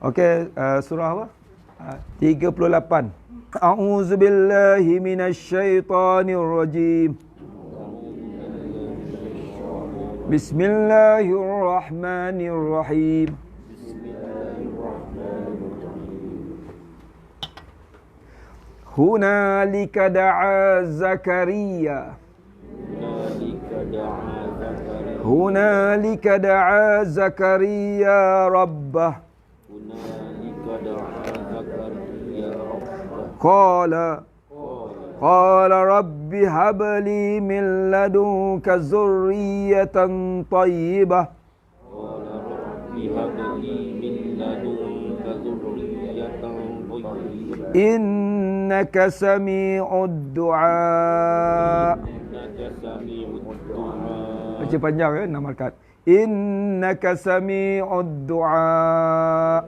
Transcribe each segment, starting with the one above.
Okey, surah apa? 38. A'udzubillahi minasyaitonirrajim. Bismillahirrahmanirrahim. Hunalika da'a Zakaria. Hunalika da'a Zakaria rabbah. قال رب هب لي من لدنك ذرية طيبة إنك سميع الدعاء. Baca panjang ya, 6 rakaat. Innaka sami'ud du'a.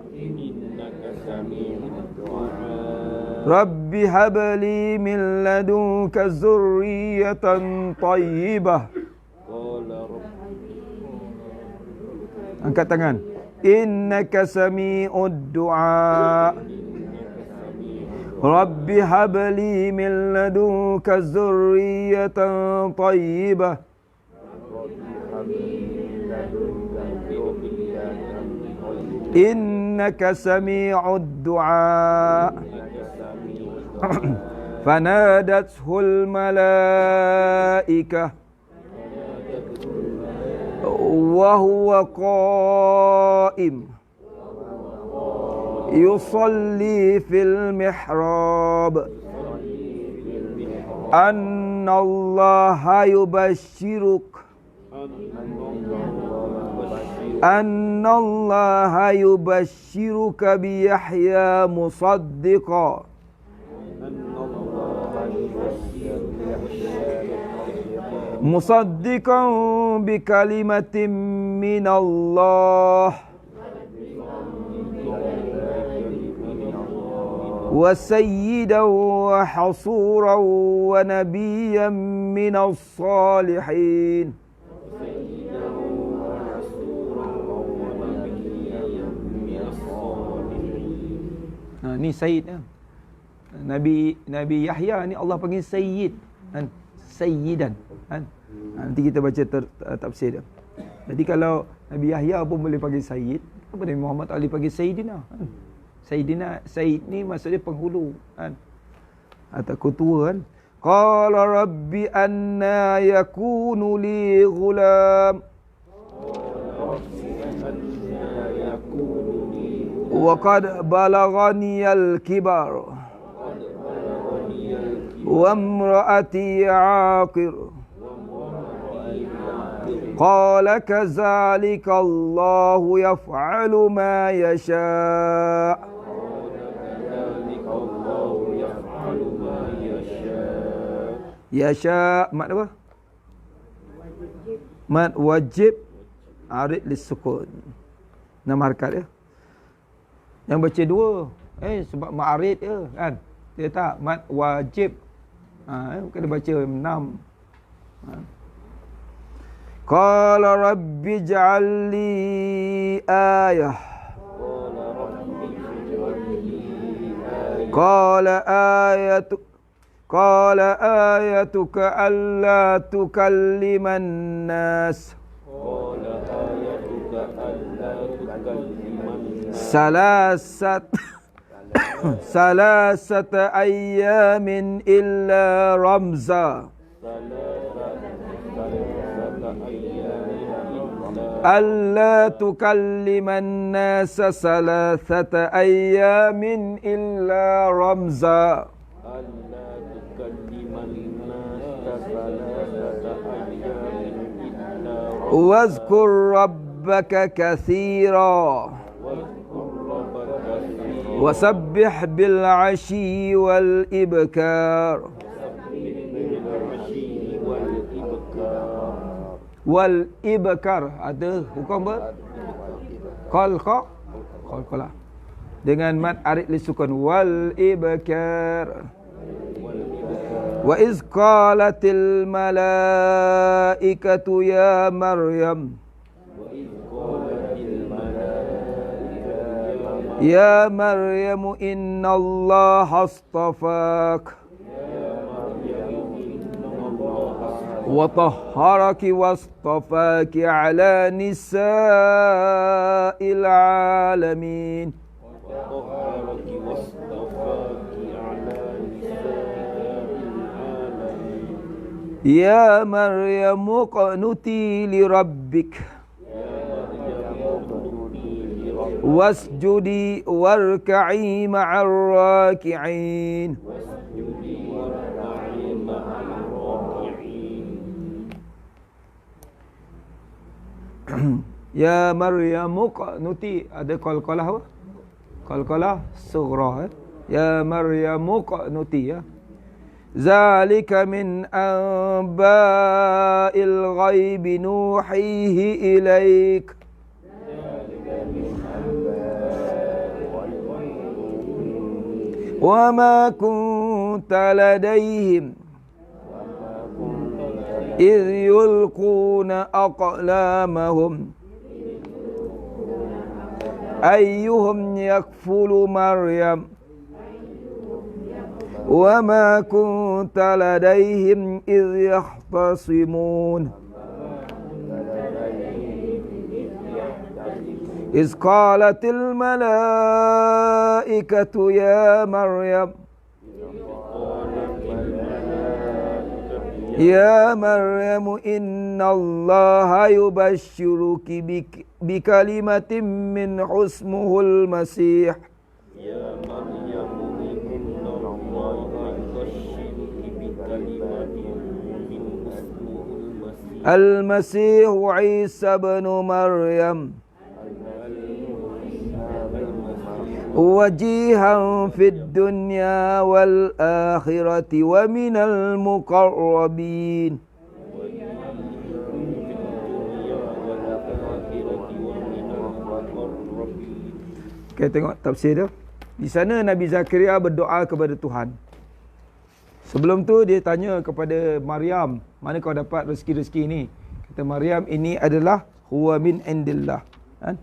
Rabbi habli min ladunka zurriyatan tayyibah. Angkat tangan. Innaka sami'ud du'a. Rabbi habli min ladunka zurriyatan tayyibah. Innaka sami'ud du'a. Fanadathul malaikah wa huwa qa'im yusalli fil mihrab anna Allaha yubashshiruk anna Allaha yubashshiruka bi Yahya musaddiqan musaddiqan bi kalimatin min Allah wa sayyidan wa hasuran wa nabiyyan min as-salihin. Ni Sayyid ya. Nabi Yahya ni Allah panggil Sayyid kan? Sayyidan kan? Nanti kita baca tafsir dia. Jadi kalau Nabi Yahya pun boleh panggil Sayyid, apa Nabi Muhammad Ali panggil Sayyidina kan? Sayyid ni maksudnya penghulu kan? Atau ketua kan? Qala rabbi anna yakunu li ghulam wa qad balaghani al-kibar wa imraati aqir. Qala kazalika Allahu yaf'alu ma yasha'. Yasha' mat apa? Mat wajib arid lisukun. 6 harakat ya. Yang baca 2 sebab ma'arid je kan. Dia tak mat wajib. Bukan dia baca 6. Qala rabbi ij'al li ayah. Qala ayatuka alla tukalliman nas salasata ayyamin illa ramza. Alla tukalliman nasa salasata ayyamin illa ramza. Wazkur rabbaka kathira wasabbih bil ashi wal ibkar. Wal ibkar ada hukum apa? Qalqalah. Dengan mad arid li sukun wal ibkar. Wa iz qalatil malaikatu ya Maryam Ya Maryam innallaha astafak wa tahharaki wastafaki ala nisa'il alamin Ya Maryam qunuti li rabbik wasjudi warka'i ma'ar raki'in Ya Maryam qunuti ada qalqalah apa? Qalqalah sughra Ya Maryam qunuti ya Zalika min anba'il ghaibi nuhihi ilaik wa ma kunta ladaihim idh yulquna aqlamahum ayyuhum yakfulu Maryam وَمَا كُنْتَ لَدَيْهِمْ إِذْ يَخْتَصِمُونَ إِذْ قَالَتِ الْمَلَائِكَةُ يَا مَرْيَمُ إِنَّ اللَّهَ يُبَشِّرُكِ بِكَلِمَةٍ مِّنْهُ اسْمُهُ الْمَسِيحُ المسيح عيسى بن مريم وجيها في الدنيا والآخرة ومن المقربين. Kita tengok tafsir dia. Di sana Nabi Zakaria berdoa kepada Tuhan. Sebelum tu dia tanya kepada Maryam, mana kau dapat rezeki-rezeki ni? Kata Maryam, ini adalah huwa min indillah. Kan?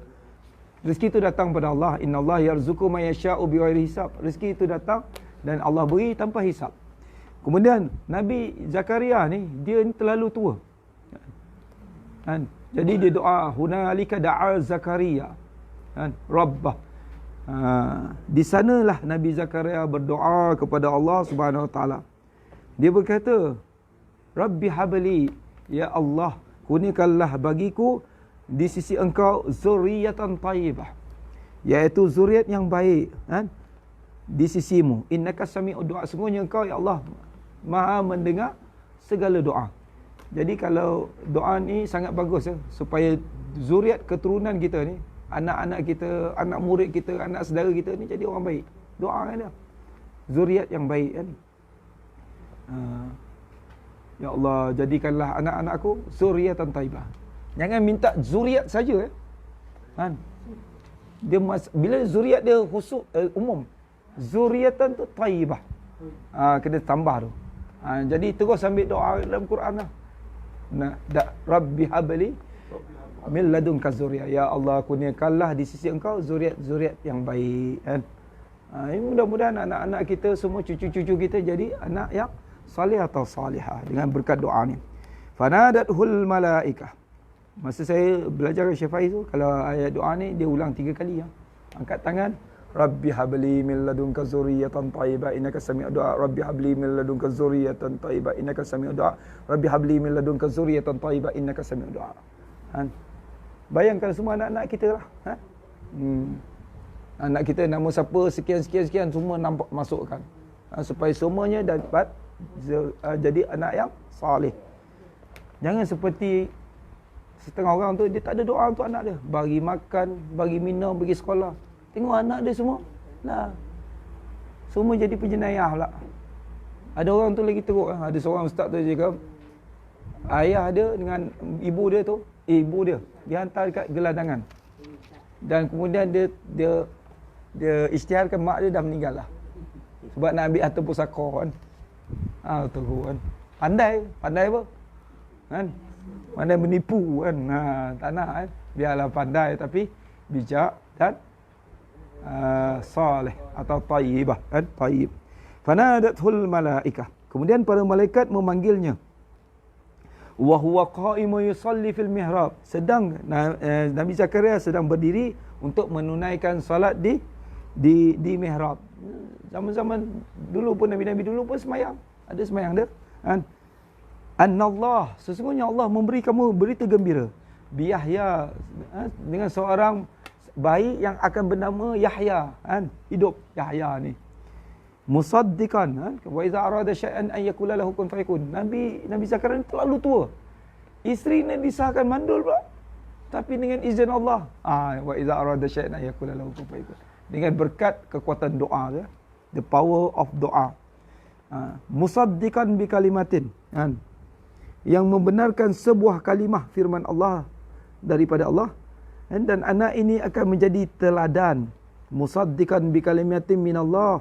Rezeki itu datang pada Allah. Innallaha yarzuqu may yasha'u bighairi hisab. Rezeki itu datang dan Allah beri tanpa hisab. Kemudian Nabi Zakaria ni, dia ni terlalu tua. Kan? Jadi dia doa, hunalika da'a Zakaria. Kan? Rabbah. Di sanalah Nabi Zakaria berdoa kepada Allah Subhanahu Wa Taala. Dia berkata, Rabbi habli, ya Allah, kurniakanlah bagiku di sisi engkau zuriyatan tayyibah, iaitu zuriat yang baik, kan? Di sisimu. Innaka sami'ud du'a, sungguhnya engkau ya Allah Maha mendengar segala doa. Jadi kalau doa ni sangat bagus ya, supaya zuriat keturunan kita ni, anak-anak kita, anak murid kita, anak saudara kita ni jadi orang baik. Doa kan dia. Zuriat yang baik kan. Ya Allah, jadikanlah anak-anakku zuriatan taibah. Jangan minta zuriat saja kan. Dia bila zuriat dia khusus umum. Zuriatan tu taibah. Kena tambah tu. Jadi terus ambil doa dalam Quran lah. Rabbi habli min ladunka zuriyah. Ya Allah, kurniakanlah di sisi engkau zuriat-zuriat yang baik kan. Mudah-mudahan anak-anak kita semua, cucu-cucu kita jadi anak yang salih atau salihah dengan berkat doa ni. Fanadathul malaikah. Masa saya belajar Syekh Faiz tu, kalau ayat doa ni dia ulang 3 kali ya. Angkat tangan, Rabbi habli min ladunka zuriyatan thayyibah innaka sami'ud du'a. Rabbi habli min ladunka zuriyatan thayyibah innaka sami'ud du'a. Rabbi habli min ladunka zuriyatan thayyibah innaka sami'ud du'a. Kan? Bayangkan semua anak-anak kita lah. Anak kita nama siapa, sekian semua nampak masukkan. Supaya semuanya dapat jadi anak yang salih. Jangan seperti setengah orang tu, dia tak ada doa untuk anak dia. Bagi makan, bagi minum, bagi sekolah. Tengok anak dia semua. Nah, semua jadi penjenayah pula. Ada orang tu lagi teruk. Ada seorang ustaz tu cakap, ayah dia dengan ibu dia tu, ibu dia dihantar dekat gelandangan. Dan kemudian dia isytiharkan mak dia dah meninggal lah. Sebab nak ambil harta pusaka kan. Tu kan. Pandai apa? Kan? Pandai menipu kan. Tak nak kan. Biarlah pandai tapi bijak dan salih atau tayyibah kan, tayyib. Fanadathul malaikah. Kemudian para malaikat memanggilnya. Wa huwa qa'imun yusalli fil mihrab. Sedang Nabi Zakaria sedang berdiri untuk menunaikan salat di mihrab. Zaman-zaman dulu pun nabi-nabi dulu pun semayang. Ada semayang dia. Kan? Annallah, sesungguhnya Allah memberi kamu berita gembira. Bi Yahya, dengan seorang bayi yang akan bernama Yahya, kan? Hidup Yahya ni. Musaddiqan, kan? Wa iza arada syai'an an yakula lahu kun fayakun. Nabi Zakaria terlalu tua. Isteri ni disahkan mandul pula. Tapi dengan izin Allah. Wa iza arada syai'an an yakula lahu kun fayakun. Dengan berkat kekuatan doa dia. The power of doa. Musaddiqan bi kalimatin, kan? Yang membenarkan sebuah kalimah firman Allah daripada Allah. Dan anak ini akan menjadi teladan. Musaddiqan bi kalimatin minallah.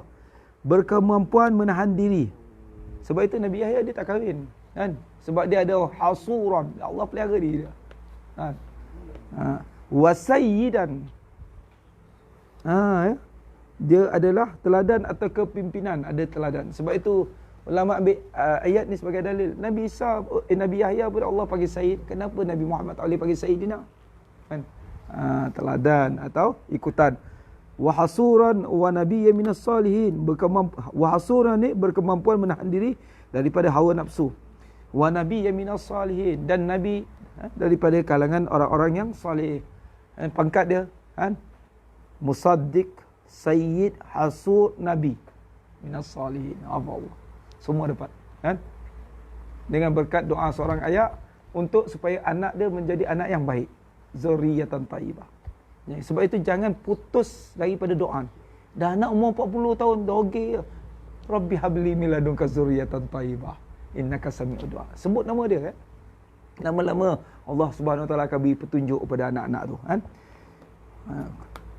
Berkemampuan menahan diri. Sebab itu Nabi Yahya dia tak kahwin, kan? Sebab dia ada hasuran. Allah pelihara dia. Kan? Wasayyidan. Ya. Dia adalah teladan atau kepimpinan, ada teladan. Sebab itu ulama ambil ayat ni sebagai dalil. Nabi Yahya pun Allah panggil Sayyid. Kenapa Nabi Muhammad tak boleh panggil Sayyidina? Kan? Teladan atau ikutan. Wa hasuran wa nabiyyan minas salihin. Wa hasuran ni berkemampuan menahan diri daripada hawa nafsu. Wa nabiyyan minas salihin, dan nabi daripada kalangan orang-orang yang salih. Pangkat dia, kan? Musaddiq, sayyid, hasur, nabi minas salihin. Allah. Semua dapat, kan? Dengan berkat doa seorang ayah untuk supaya anak dia menjadi anak yang baik. Zurriyatan thayyibah. Ya, sebab itu jangan putus daripada doa. Dah anak umur 40 tahun dogel. Rabbi habli min ladunka zurriyatan thayyibah. Innaka sami'ud du'a. Sebut nama dia, kan? Lama-lama Allah Subhanahu Wa Taala akan beri petunjuk kepada anak-anak tu, kan?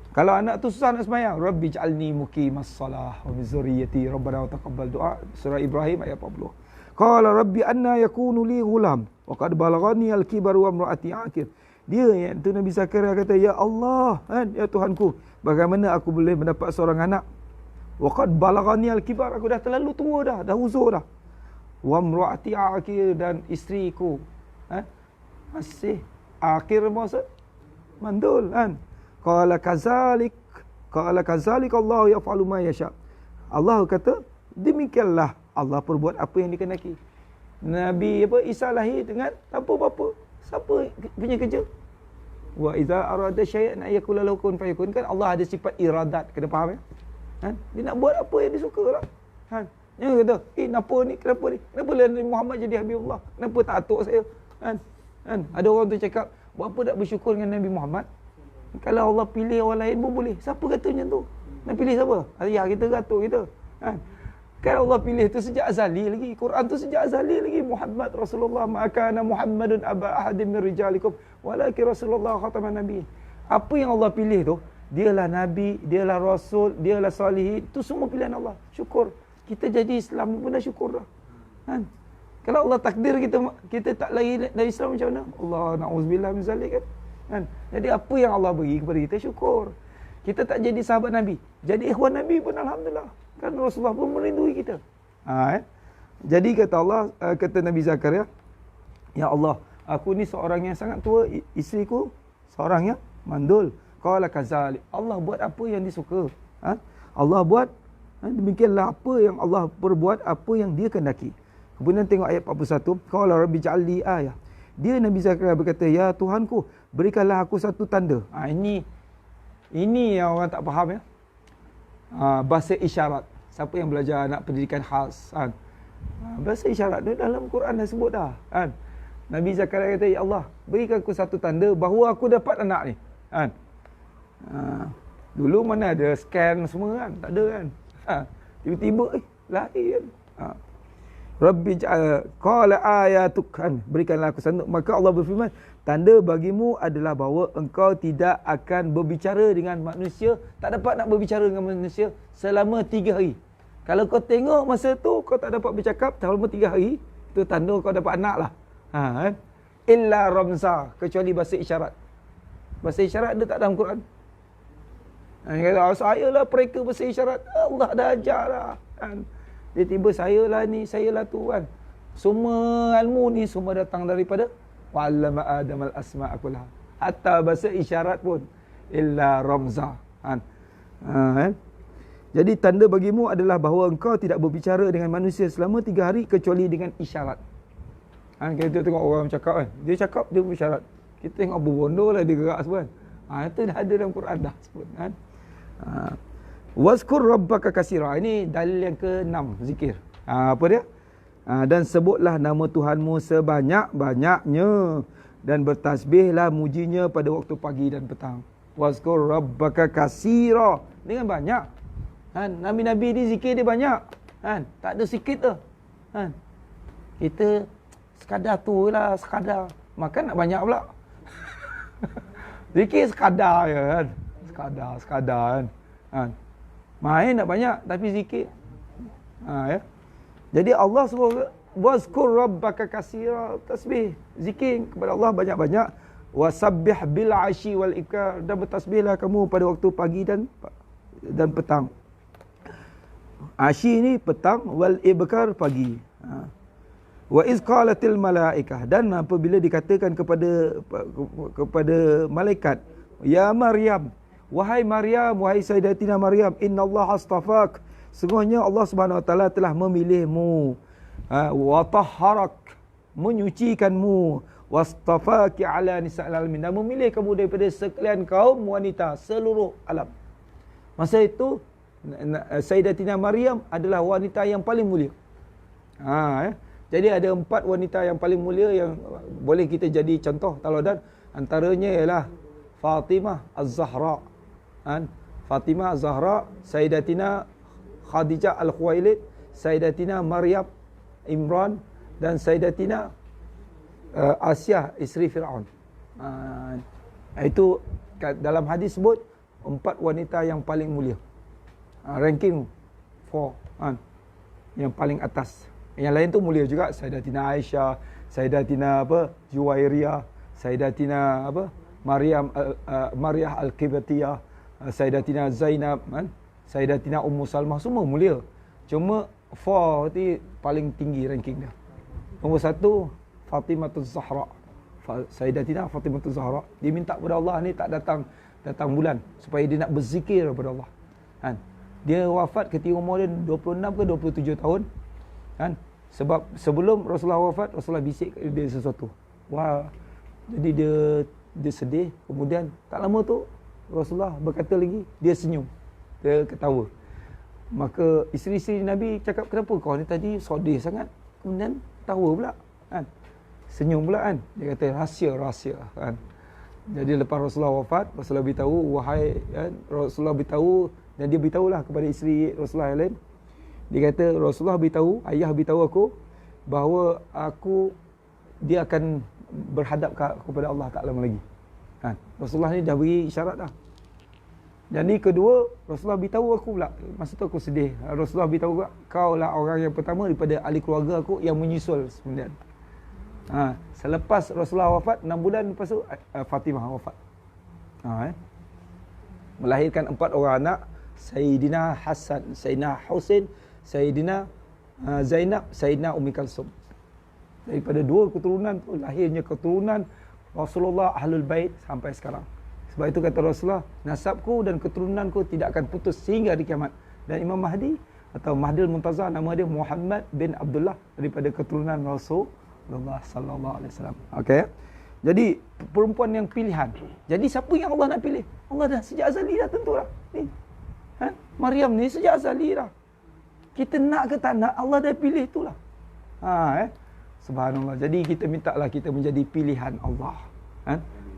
Kalau anak tu susah nak sembahyang, Rabbi ij'alni muqimas salah wa min zurriyyati rabbana wa taqabbal du'a. Surah Ibrahim ayat 40. Qala rabbi anna yakunu li ghulam wa qad balaghani al-kibar wa imraati aqir. Dia yang tu Nabi Zakaria kata, ya Allah, kan, ya Tuhanku, bagaimana aku boleh mendapat seorang anak? Wa qad balaghani al-kibar, aku dah terlalu tua dah uzur dah. Wa imraati aqir, dan isteriku, masih akhir maksud mandul, kan? Qala kazalik Allah yaf'alu ma yasha. Allah kata, demikianlah Allah perbuat apa yang dikehendaki. Nabi Isa lahir dengan tanpa apa-apa. Siapa punya kerja? Wa idza arada syai'an ayakula lahu kun fayakun, kan? Allah ada sifat iradat, kena faham, ya? Kan? Dia nak buat apa yang dia suka lah. Kan? Dia kata, kenapa ni? Kenapa Nabi Muhammad jadi Habibullah? Kenapa tak atuk saya? Kan? Ada orang tu cakap, buat apa tak bersyukur dengan Nabi Muhammad? Kalau Allah pilih orang lain pun boleh. Siapa kata macam tu? Nak pilih siapa? Ayah kita ke atuk kita? Kan Allah pilih tu sejak azali lagi. Quran tu sejak azali lagi. Muhammad Rasulullah, ma'akana Muhammadun aba ahadim min rijalikum walakin Rasulullah khataman nabi. Apa yang Allah pilih tu, dialah Nabi, dialah Rasul, dialah Salihin. Itu semua pilihan Allah. Syukur. Kita jadi Islam pun dah syukur dah. Kan? Kalau Allah takdir kita tak lagi dari Islam, macam mana? Allah na'udzubillah min zalik, kan? Jadi apa yang Allah beri kepada kita, syukur. Kita tak jadi sahabat Nabi, jadi ikhwan Nabi pun alhamdulillah. Kan Rasulullah pun merindui kita. Jadi kata Allah, kata Nabi Zakaria, ya Allah, aku ni seorang yang sangat tua, isteriku seorang yang mandul. Qala kazalik, Allah buat apa yang disuka. Allah buat, demikianlah apa yang Allah perbuat, apa yang dia kehendaki. Kemudian tengok ayat 41. Qala rabbi ja'alli ayah. Dia Nabi Zakaria berkata, ya Tuhanku, berikanlah aku satu tanda. Ini yang orang tak faham, ya. Bahasa isyarat. Siapa yang belajar nak pendidikan khas, kan? Bahasa isyarat tu dalam Quran dah sebut dah, kan? Nabi Zakaria kata, ya Allah, berikan aku satu tanda bahawa aku dapat anak ni, kan? Dulu mana ada scan semua, kan? Tak ada, kan? Tiba-tiba lahir, kan? Rabbi qala ayatuk kan, berikanlah aku sanduk. Maka Allah berfirman, tanda bagimu adalah bahawa engkau tidak akan berbicara dengan manusia, tak dapat nak berbicara dengan manusia selama 3 hari. Kalau kau tengok masa tu kau tak dapat bercakap selama 3 hari, itu tanda kau dapat anak lah. Kan? Illa ramza, kecuali bahasa isyarat. Bahasa isyarat ada tak dalam Quran? Dia kata, saya lah pereka bahasa isyarat. Allah dah ajar lah. Kan? Dia tiba, saya lah ni, saya lah tu kan. Semua ilmu ni semua datang daripada wa'allama Adam al-asma'a kullaha. Hatta bahasa isyarat pun illa ramza. Kan? Jadi tanda bagimu adalah bahawa engkau tidak berbicara dengan manusia selama 3 hari kecuali dengan isyarat. Kita tengok orang cakap kan, dia cakap dia bersyarat. Kita tengok berbondo lah dia gerak semua kan. Itu dah ada dalam Quran dah sebut kan. Wazkur rabbaka kasira. Ini dalil yang ke-6 zikir. Apa dia? Dan sebutlah nama Tuhanmu sebanyak-banyaknya dan bertasbihlah mujinya pada waktu pagi dan petang. Wazkur rabbaka kasira, dengan banyak. Nabi-nabi ni zikir dia banyak. Tak ada sikit tu. Kita sekadar tu lah, sekadar. Makan nak banyak pula. Zikir sekadar je kan. Sekadar kan. Main nak banyak tapi zikir. Ya. Jadi Allah suruh wazkur rabbaka kasira, tasbih, zikir kepada Allah banyak-banyak. Wasabbih bil ashi wal ibkar, dan bertasbihlah kamu pada waktu pagi dan petang. Ashi ni petang, wal ibkar pagi. Wa iz qalatil malaikah, dan apabila dikatakan kepada malaikat, ya Maryam, wahai Maryam, wahai Sayyidatina Maryam, innallaha astafak, sungguhnya Allah Subhanahu wa taala telah memilihmu, wa tahharak, menyucikanmu, wastafaki ala nisa'il alamin, dan memilih kamu daripada sekalian kaum wanita seluruh alam. Masa itu Sayyidatina Maryam adalah wanita yang paling mulia. Jadi ada 4 wanita yang paling mulia yang boleh kita jadi contoh teladan. Antaranya ialah Fatimah Az-Zahra. Fatimah Az-Zahra, Sayyidatina Khadijah Al-Khuwailid, Sayyidatina Maryam Imran, dan Sayyidatina Asyah isteri Fir'aun. Itu dalam hadis sebut 4 wanita yang paling mulia. Ranking 4 yang paling atas. Yang lain tu mulia juga, Sayyidatina Aisyah, Sayyidatina Juwairiyah, Sayyidatina Maryam Al-Qibtiyah, Sayyidatina Zainab, Sayyidatina Ummu Salmah, semua mulia. Cuma 4 ni paling tinggi ranking dia. Nombor 1 Fatimah Az-Zahra. Sayyidatina Fatimah Az-Zahra, dia minta kepada Allah ni tak datang bulan supaya dia nak berzikir kepada Allah. Dia wafat ketika umur dia 26 ke 27 tahun. Sebab sebelum Rasulullah wafat, Rasulullah bisik dia sesuatu. Jadi dia sedih. Kemudian tak lama tu Rasulullah berkata lagi, dia senyum, dia ketawa. Maka isteri-isteri Nabi cakap, kenapa kau ni tadi sedih sangat, kemudian ketawa pula senyum pula Dia kata rahsia Jadi lepas Rasulullah wafat, Rasulullah beritahu, Rasulullah beritahu, dan dia beritahulah kepada isteri Rasulullah yang lain. Dia kata, Rasulullah beritahu, ayah beritahu aku bahawa dia akan berhadap kepada Allah tak lama lagi. Rasulullah ni dah beri isyarat dah. Jadi kedua, Rasulullah beritahu aku pula, masa tu aku sedih. Rasulullah beritahu, kau lah orang yang pertama daripada ahli keluarga aku yang menyusul kemudian. Selepas Rasulullah wafat, 6 bulan lepas tu Fatimah wafat. Melahirkan 4 orang anak, Sayyidina Hasan, Sayyidina Husain, Sayyidina Zainab, Sayyidina Ummi Kalsum. Daripada 2 keturunan tu lahirnya keturunan Rasulullah Ahlul Bait sampai sekarang. Sebab itu kata Rasulullah, nasabku dan keturunanku tidak akan putus sehingga hari kiamat. Dan Imam Mahdi atau Mahdil Muntazar, nama dia Muhammad bin Abdullah, daripada keturunan Rasulullah sallallahu alaihi wasallam. Okey. Jadi perempuan yang pilihan. Jadi siapa yang Allah nak pilih? Allah dah sejak azali dah tentulah. Ni. Maryam ni sejak azali dah. Kita nak ke tak nak, Allah dah pilih itulah. Subhanallah. Jadi kita mintalah kita menjadi pilihan Allah.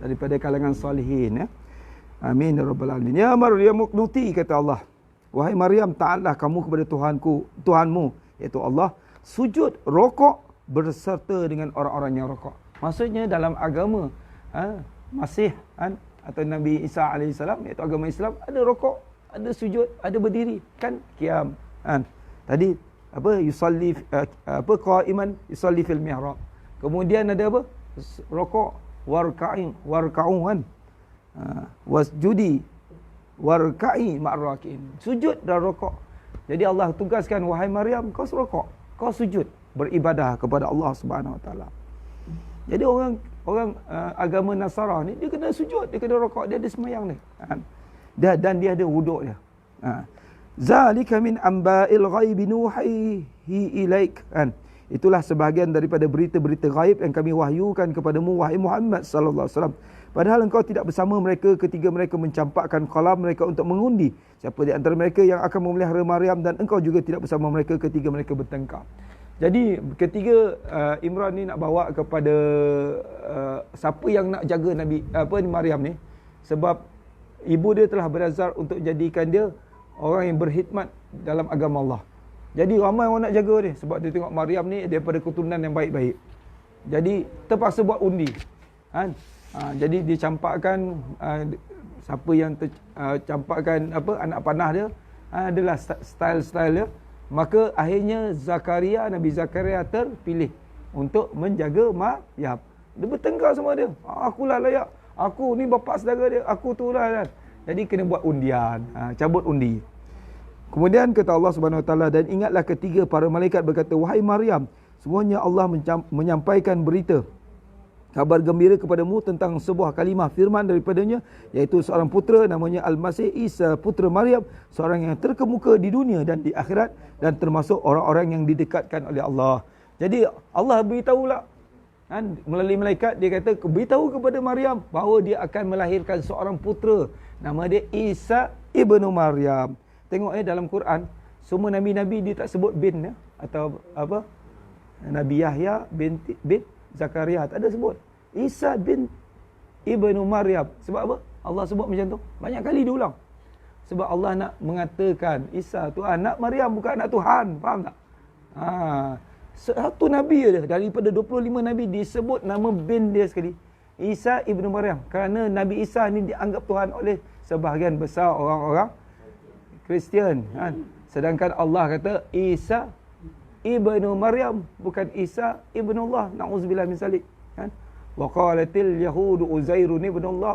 Daripada kalangan salihin. Amin ya rabbal alamin. Ya Maryam muqnuti, kata Allah. Wahai Maryam, taatlah kamu kepada Tuhanmu, iaitu Allah. sujud, rokok berserta dengan orang-orang yang rokok. Maksudnya dalam agama Masih atau Nabi Isa AS, iaitu agama Islam, ada rokok, ada sujud, ada berdiri, kan qiyam. Tadi yusalli qa'iman yusalli fil mihrab. Kemudian ada apa? Rokok, warka'u wasjudi warka'i ma'rakin. Sujud dan rokok. Jadi Allah tugaskan, wahai Maryam, kau rokok, kau sujud, beribadah kepada Allah Subhanahu Wa Taala. Jadi orang agama Nasara ni, dia kena sujud, dia kena rokok, dia ada semayang dia. Dan dia ada wuduk dia. Zalika min amba'il ghaibi nuhihi ilaik. Itulah sebahagian daripada berita-berita ghaib yang kami wahyukan kepadamu, wahai Muhammad sallallahu alaihi wasallam. Padahal engkau tidak bersama mereka ketika mereka mencampakkan qalam mereka untuk mengundi siapa di antara mereka yang akan memelihara Maryam, dan engkau juga tidak bersama mereka ketika mereka bertengkar. Jadi ketika Imran ni nak bawa kepada siapa yang nak jaga Nabi Maryam ni, sebab ibu dia telah berazar untuk jadikan dia orang yang berkhidmat dalam agama Allah. Jadi ramai orang nak jaga dia sebab dia tengok Maryam ni daripada keturunan yang baik-baik. Jadi terpaksa buat undi. Jadi dia campakkan siapa yang campakkan anak panah dia adalah style-style dia. Maka akhirnya Nabi Zakaria terpilih untuk menjaga Maryam. Dia bertengkar sama dia. Akulah layak. Aku ni bapa saudara dia. Aku tu lah. Jadi kena buat undian. Cabut undi. Kemudian kata Allah Subhanahu Wa Taala, dan ingatlah ketika para malaikat berkata, wahai Maryam, semuanya Allah menyampaikan berita, kabar gembira kepadamu tentang sebuah kalimah firman daripadanya, iaitu seorang putera namanya Al-Masih Isa putera Maryam, seorang yang terkemuka di dunia dan di akhirat, dan termasuk orang-orang yang didekatkan oleh Allah. Jadi Allah beritahulah melalui malaikat, dia kata beritahu kepada Maryam bahawa dia akan melahirkan seorang putera, nama dia Isa ibnu Maryam. Tengok dalam Quran, semua nabi-nabi dia tak sebut bin ya, atau apa? Nabi Yahya bin Zakaria tak ada sebut. Isa bin ibnu Maryam. Sebab apa? Allah sebut macam tu. Banyak kali diulang. Sebab Allah nak mengatakan Isa tu anak Maryam, bukan anak Tuhan. Faham tak? Satu nabi je daripada 25 nabi disebut nama bin dia sekali. Isa ibnu Maryam. Kerana Nabi Isa ni dianggap Tuhan oleh sebahagian besar orang-orang Kristian. Sedangkan Allah kata Isa ibnu Maryam, bukan Isa ibnu Allah. Na'udzubillah min zalik. Wa qalatil yahudu Uzairun ibnu Allah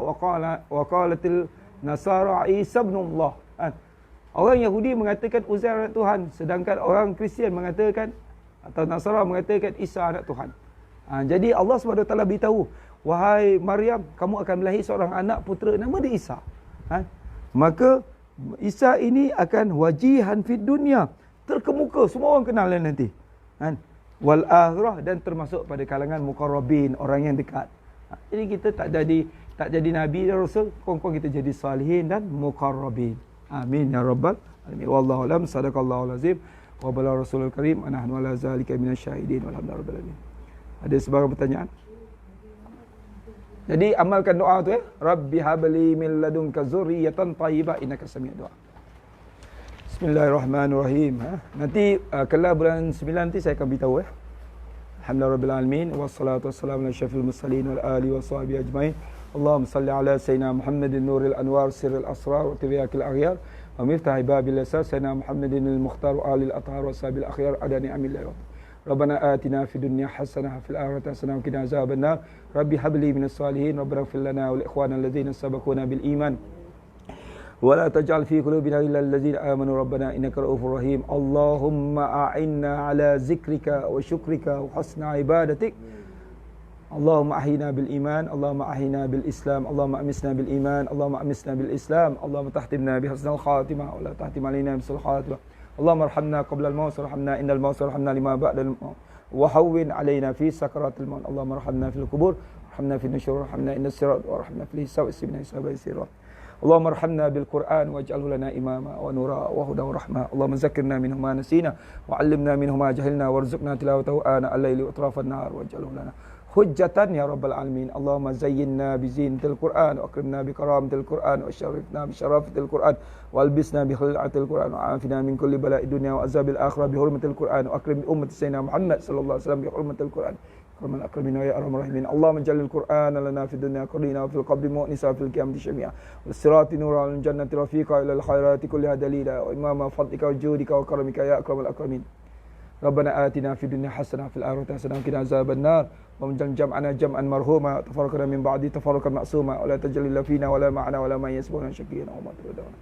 wa qalatil Nasara Isa ibnu Allah. Orang Yahudi mengatakan Uzair anak Tuhan, sedangkan orang Kristian mengatakan atau Nasara mengatakan Isa anak Tuhan. Jadi Allah SWT beritahu, wahai Maryam, kamu akan melahirkan seorang anak putera, nama dia Isa. Maka Isa ini akan wajihan fid dunia, terkemuka, semua orang kenal dia nanti. Wal akhirah, dan termasuk pada kalangan muqarrabin, orang yang dekat. Jadi kita tak jadi nabi dan rasul, kongkong kita jadi salihin dan muqarrabin. Amin ya rabbal alamin. Wallahu alam, sadaqallahu alazim wa bala rasulul karim, ana nahnu ala zalika minasyahidin walhamdulillahi rabbil alamin. Ada sebarang pertanyaan? Jadi amalkan doa tu ya. Rabbi habli min ladunka zurriyatan thayyibah innaka sami'ud du'a. Bismillahirrahmanirrahim. Nanti kelar bulan 9 nanti saya akan beritahu ya. Alhamdulillahirabbil alamin wassalatu wassalamu ala asyrafil mursalin wal alihi washabihi ajmain. Allahumma salli ala sayyidina Muhammadin nuril anwar sirril asrar wa tibyakil aghyar wa miftah babil asas sayyidina Muhammadin al mukhtar wa alil athhar wa sabil akhyar adani amillah. Rabbana atina fid dunya hasanah fil akhirati hasanah wa qina azabannar. Rabbi habli minas salihin rabbana ighfir lana wa li ikhwanina allazina sabaquna bil iman wa la taj'al fi qulubina illa allazina amanu rabbana innaka ra'ufur rahim. Allahumma a'inna ala zikrika wa syukrika wa husna ibadatik. Allahumma ahyina bil iman, Allahumma ahyina bil islam, Allahumma amisna bil iman, Allahumma amisna bil islam, Allahumma tahtimna bi husnil khatimah wa la tahtim alaina bisul khatimah. Allahumma arhamna qabla al-maut warhamna indal maut warhamna lima ba'da al-maut wa hawwin alaina fi sakaratil maut. Allahumma arhamna fil qubur warhamna fin nusyur warhamna indas sirat warhamna fil hisab isbina hisab sirat. Allahumma arhamna bil Qur'an waj'alhu lana imama wa nura wa huda wa rahmah. Allahumma zakkirna minhu ma nasina wa 'allimna minhu ma jahilna warzuqna tilawatahu ana al-laili wa atrafan nahar waj'alhu lana hujjatan ya rabbal alamin. Allahumma zayyinna bi zinatil Qur'an wa akrimna bi karamatil Qur'an wa syarifna bi syarafatil Qur'an wa albisna bi khil'atil Qur'an wa afina min kulli bala'id dunya wa azabil akhirah bi hurmatil Qur'an wa akrim bi ummati sayyidina Muhammad sallallahu alaihi wasallam bi hurmatil Qur'an. Akramal akramin ya arhamar rahimin. Allahumma jalil Qur'an lana fid dunya qadina wa fil qabri mu'nisa fil qiyamati syami'a was sirati nuran jannati rafiqa ila al khairati kulliha dalila wa imama fadlika wa judika wa karamika ya akramal akramin. Rabbana atina fid dunya hasanah fil akhirati hasanah wa qina azabannar. Wa jam'ana jam'an marhuma tafarraqna min ba'di tafarruqan ma'suma wa la tajal fina wa la ma'ana wa la ma yasbuna syakiyana wa matradana.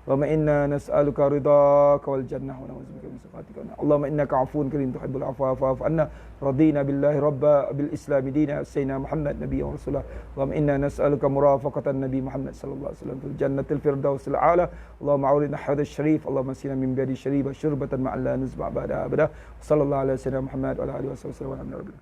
Allahumma inna nas'aluka ridhaka wal jannah wa na'udzubika min sakhatika. Allahumma innaka 'afuwun karim tuhibbul 'afwa fa'fu 'anna. Radina billahi rabba bil islam dina sayyidina Muhammad nabiyyan wa rasulah. Allahumma inna nas'aluka murafaqatan nabi Muhammad sallallahu alaihi wasallam fil jannatil firdausil a'la. Allahumma awridna hadha syarif. Allahumma sina min badi syariba syurbatan ma'al la nuzma' ba'da abada. Sallallahu alaihi wasallam Muhammad wa ala alihi wasallam.